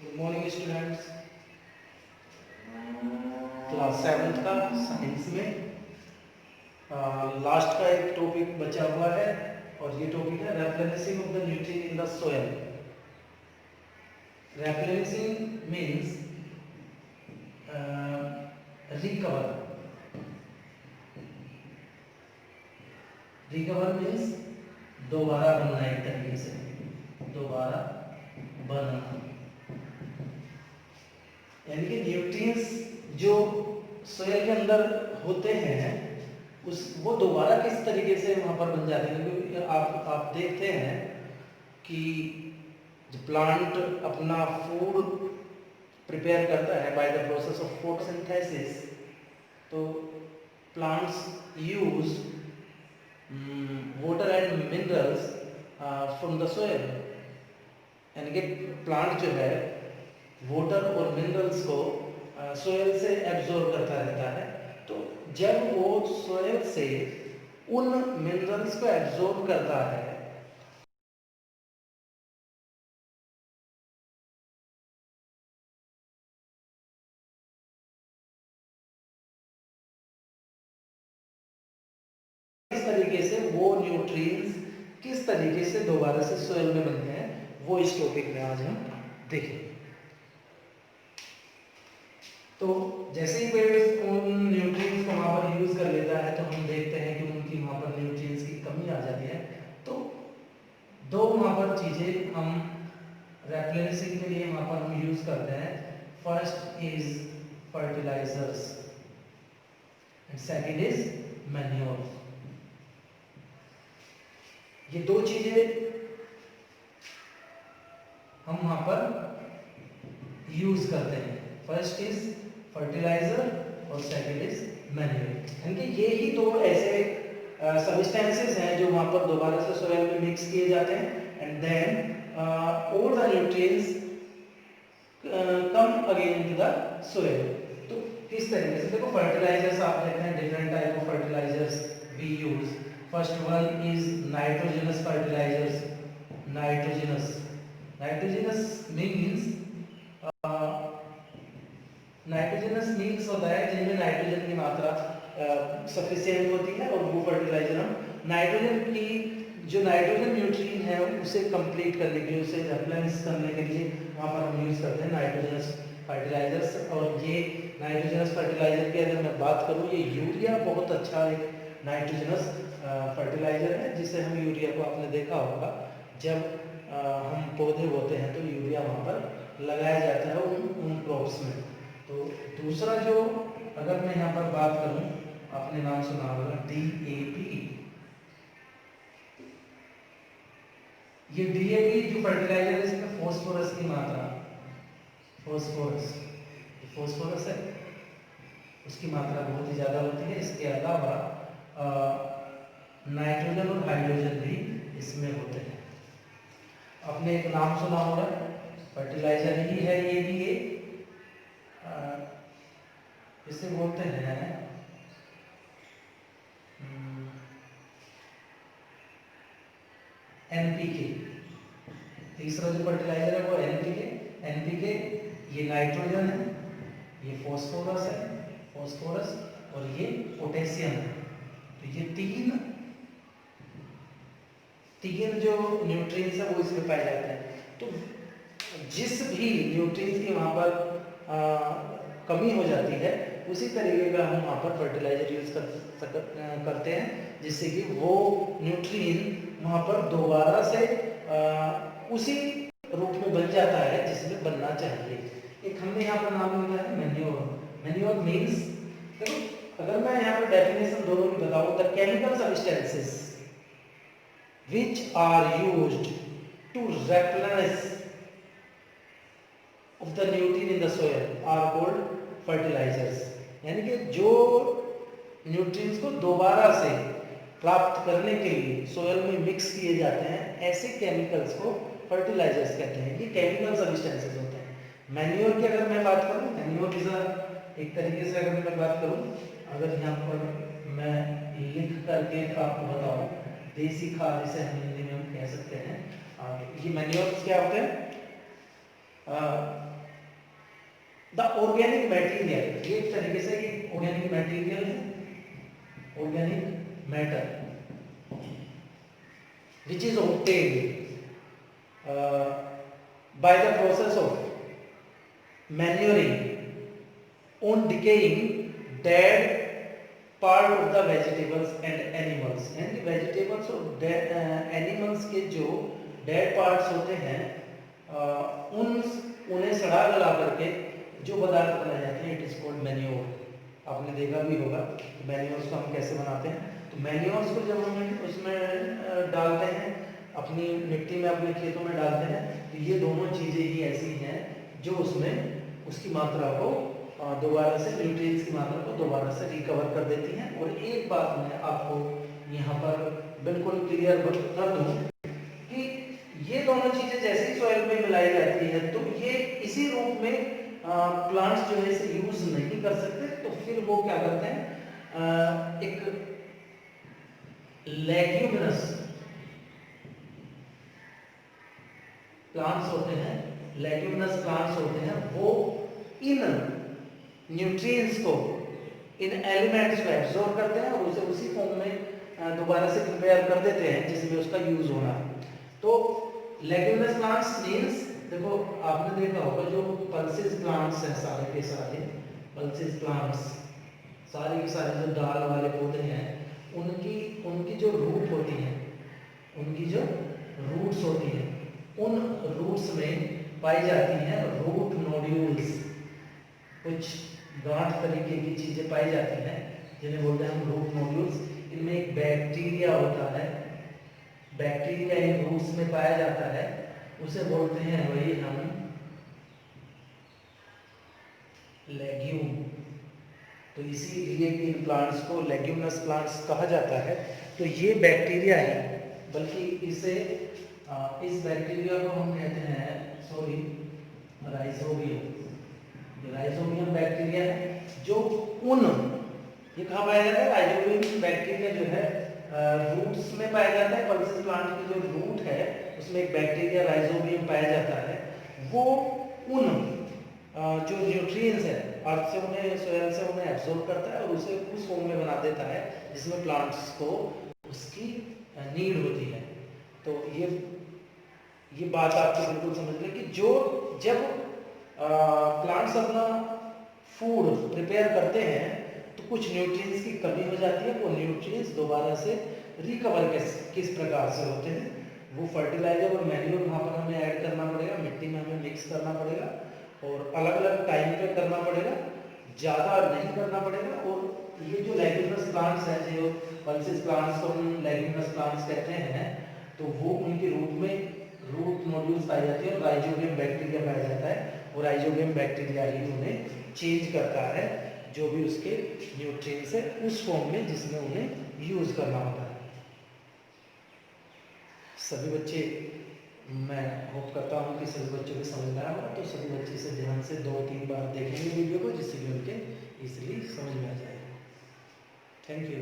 Good morning students. Class 7th का science में last का एक टॉपिक बचा हुआ है और ये टॉपिक है replenishing of the nutrient in the soil. Replenishing means recover. Recover means दोबारा बनना, एक तरीके से दोबारा बनना, यानी कि न्यूट्रिएंट्स जो सोइल के अंदर होते हैं उस वो दोबारा किस तरीके से वहाँ पर बन जाते हैं। क्योंकि आप देखते हैं कि जो प्लांट अपना फूड प्रिपेयर करता है by the process of photosynthesis, तो plants use water and minerals from the soil, यानी कि प्लांट जो है वाटर और मिनरल्स को सोयल से एब्जॉर्ब करता रहता है। तो जब वो सोयल से उन मिनरल्स को एब्जॉर्ब करता है इस तरीके से वो न्यूट्रिएंट्स किस तरीके से दोबारा से सोयल में बनते हैं, वो इस टॉपिक में आज हम देखेंगे। तो जैसे ही पेड़ उन न्यूट्रिएंट्स को वहाँ पर यूज कर लेता है तो हम देखते हैं कि उनकी वहाँ पर न्यूट्रिएंट्स की कमी आ जाती है। तो दो वहाँ पर चीजें हम रिप्लेनिशिंग के लिए वहाँ पर हम यूज करते हैं। First is fertilisers and second is manure. ये दो चीजें हम वहाँ पर यूज करते हैं। फर्स्ट इज फर्टिलाइजर और सेकंड इज मैन्योर, यानी कि ये ही दो ऐसे सब्सटेंसेस हैं जो वहाँ पर दोबारा से सोइल में मिक्स किए जाते हैं and then all the nutrients come again to the soil. तो किस तरीके से देखो, फर्टिलाइजर्स आप देखते हैं different type of fertilisers we use. First one is nitrogenous fertilisers. Nitrogenous means होता है जिनमें नाइट्रोजन की मात्रा सफिशिएंट होती है और वो फर्टिलाइजर हम नाइट्रोजन की जो नाइट्रोजन न्यूट्रिएंट है उसे कंप्लीट करने के लिए, उसे रिप्लेनिश करने के लिए वहाँ पर हम यूज करते हैं नाइट्रोजनस फर्टिलाइजर्स। और ये नाइट्रोजनस फर्टिलाइजर की अगर मैं बात करूँ, ये यूरिया बहुत अच्छा एक नाइट्रोजनस फर्टिलाइजर है जिसे हम यूरिया को आपने देखा होगा जब हम पौधे बोते हैं तो यूरिया वहाँ पर लगाया जाता है उन क्रॉप्स में। तो दूसरा जो अगर मैं यहाँ पर बात करूँ, आपने नाम सुना होगा DAP। ये DAP जो फर्टिलाइजर है इसमें फॉस्फोरस की मात्रा, फॉस्फोरस है उसकी मात्रा बहुत ही ज़्यादा होती है। इसके अलावा नाइट्रोजन और हाइड्रोजन भी इसमें होते हैं। आपने एक नाम सुना होगा, फर्टिलाइजर ही है ये भी, इसे बोलते हैं NPK। तीसरा जो फर्टिलाइजर है वो NPK ये नाइट्रोजन है, ये फॉस्फोरस और ये पोटेशियम है। तो ये तीन जो न्यूट्रिएंट्स है वो इसमें पाए जाते हैं। तो जिस भी न्यूट्रिएंट्स की वहाँ पर कमी हो जाती है उसी तरीके का हम वहाँ पर फर्टिलाइजर यूज करते हैं जिससे कि वो न्यूट्रिएंट वहाँ पर दोबारा से उसी रूप में बन जाता है जिसमें बनना चाहिए। एक हमने यहाँ पर नाम लिया है मैन्योर मीन्स, देखो अगर मैं यहाँ पर डेफिनेशन दोनों की बताऊँ, the chemical substances which are used to replenish of the nutrient in the soil are called fertilizers। यानी कि जो न्यूट्रिएंट्स को दोबारा से प्राप्त करने के लिए सोयल में मिक्स किए जाते हैं, ऐसे केमिकल्स को फर्टिलाइजर्स कहते हैं। ये केमिकल सब्सटेंसेस होते हैं। मैन्योर की अगर मैं बात करूं, मैन्योर इज एक तरीके से अगर मैं बात करूं, अगर यहाँ पर मैं लिख करके आपको बताऊं, देसी खाद जिसे हम हिंदी में हम कह सकते हैं। ये मैन्योर क्या होते हैं? द ऑर्गेनिक मटेरियल, ये एक तरीके से ये ऑर्गेनिक मटेरियल है, organic matter which is obtained by the process of manuring on decaying dead part of the vegetables and animals, and vegetables और एनिमल्स के जो डेड पार्ट्स होते हैं उन्हें सड़ा गला करके जो पदार्थ बनाए जाते हैं, इट इज कॉल्ड मैन्योर। आपने देखा भी होगा मैन्योर्स को हम कैसे बनाते हैं। तो मैन्योर्स को जब हम उसमें डालते हैं, अपनी मिट्टी में, अपने खेतों में डालते हैं, तो ये दोनों चीज़ें ही ऐसी हैं जो उसमें उसकी मात्रा को दोबारा से, न्यूट्रिएंट्स की मात्रा को दोबारा से रिकवर कर देती हैं। और एक बात मैं आपको यहाँ पर बिल्कुल क्लियर कर दूँ कि ये दोनों चीज़ें जैसे ही सॉइल में मिलाई जाती है तो ये इसी रूप में प्लांट्स जो है इसे यूज नहीं कर सकते। तो फिर वो क्या करते हैं, एक लेग्यूमिनस प्लांट्स होते हैं, लेग्यूमिनस प्लांट्स होते हैं, वो इन न्यूट्रिएंट्स को, इन एलिमेंट्स को एब्जॉर्ब करते हैं और उसे उसी फॉर्म में दोबारा से प्रिपेयर कर देते हैं जिसमें उसका यूज होना है। तो लेग्यूमिनस प्लांट्स मींस, देखो आपने देखा होगा जो पल्सेस प्लांट्स हैं, सारे के सारे पल्सेस प्लांट्स, सारे के सारे जो दाल वाले पौधे हैं, उनकी जो रूट होती है, उनकी जो रूट्स होती हैं, उन रूट्स में पाई जाती हैं रूट नोड्यूल्स, कुछ गांठ तरीके की चीजें पाई जाती हैं जिन्हें बोलते हैं हम रूट नोड्यूल्स। इनमें एक बैक्टीरिया होता है, बैक्टीरिया इन रूट्स में पाया जाता है, उसे बोलते हैं वही हम लेग्यूम। तो इसीलिए इन प्लांट्स को लेग्यूमिनस प्लांट्स कहा जाता है। तो ये बैक्टीरिया है, बल्कि इस बैक्टीरिया को हम कहते हैं, सॉरी, राइजोबियम। राइजोबियम बैक्टीरिया है जो ये कहाँ पाया जाता है, राइजोबियम बैक्टीरिया जो है रूट्स में पाया जाता है। पल्सेस प्लांट की जो रूट है उसमें एक बैक्टीरिया राइजोबियम पाया जाता है। वो जो न्यूट्रिएंट्स है अर्थ से उन्हें, सोयल से उन्हें एब्जॉर्ब करता है और उसे उस फॉर्म में बना देता है जिसमें प्लांट्स को उसकी नीड होती है। तो ये बात आपको बिल्कुल समझ लें कि जब प्लांट्स अपना फूड प्रिपेयर करते हैं तो कुछ न्यूट्रिएंट्स की कमी हो जाती है। वो न्यूट्रिएंट्स दोबारा से रिकवर किस प्रकार से होते हैं, वो फर्टिलाइजर और मैन्योर वहाँ पर हमें ऐड करना पड़ेगा, मिट्टी में हमें मिक्स करना पड़ेगा और अलग अलग टाइम पे करना पड़ेगा, ज़्यादा नहीं करना पड़ेगा। और ये जो लेग्यूमिनस प्लांट्स हैं, जो पल्सेस प्लांट्स को हम लेग्यूमिनस प्लांट्स कहते हैं, तो वो उनकी रूट में रूट नोड्यूल्स पाई जाती है और राइजोबियम बैक्टीरिया पाया जाता है। और राइजोबियम बैक्टीरिया ही उन्हें चेंज करता है जो भी उसके न्यूट्रिएंट्स है उस फॉर्म में जिसमें उन्हें यूज करना होता है। सभी बच्चे, मैं होप करता हूँ कि सभी बच्चों को समझ में आया होगा। तो सभी बच्चे से ध्यान से 2-3 बार देखेंगे वीडियो को, जिससे कि उनके इजीली समझ में आ जाएगा। Thank you.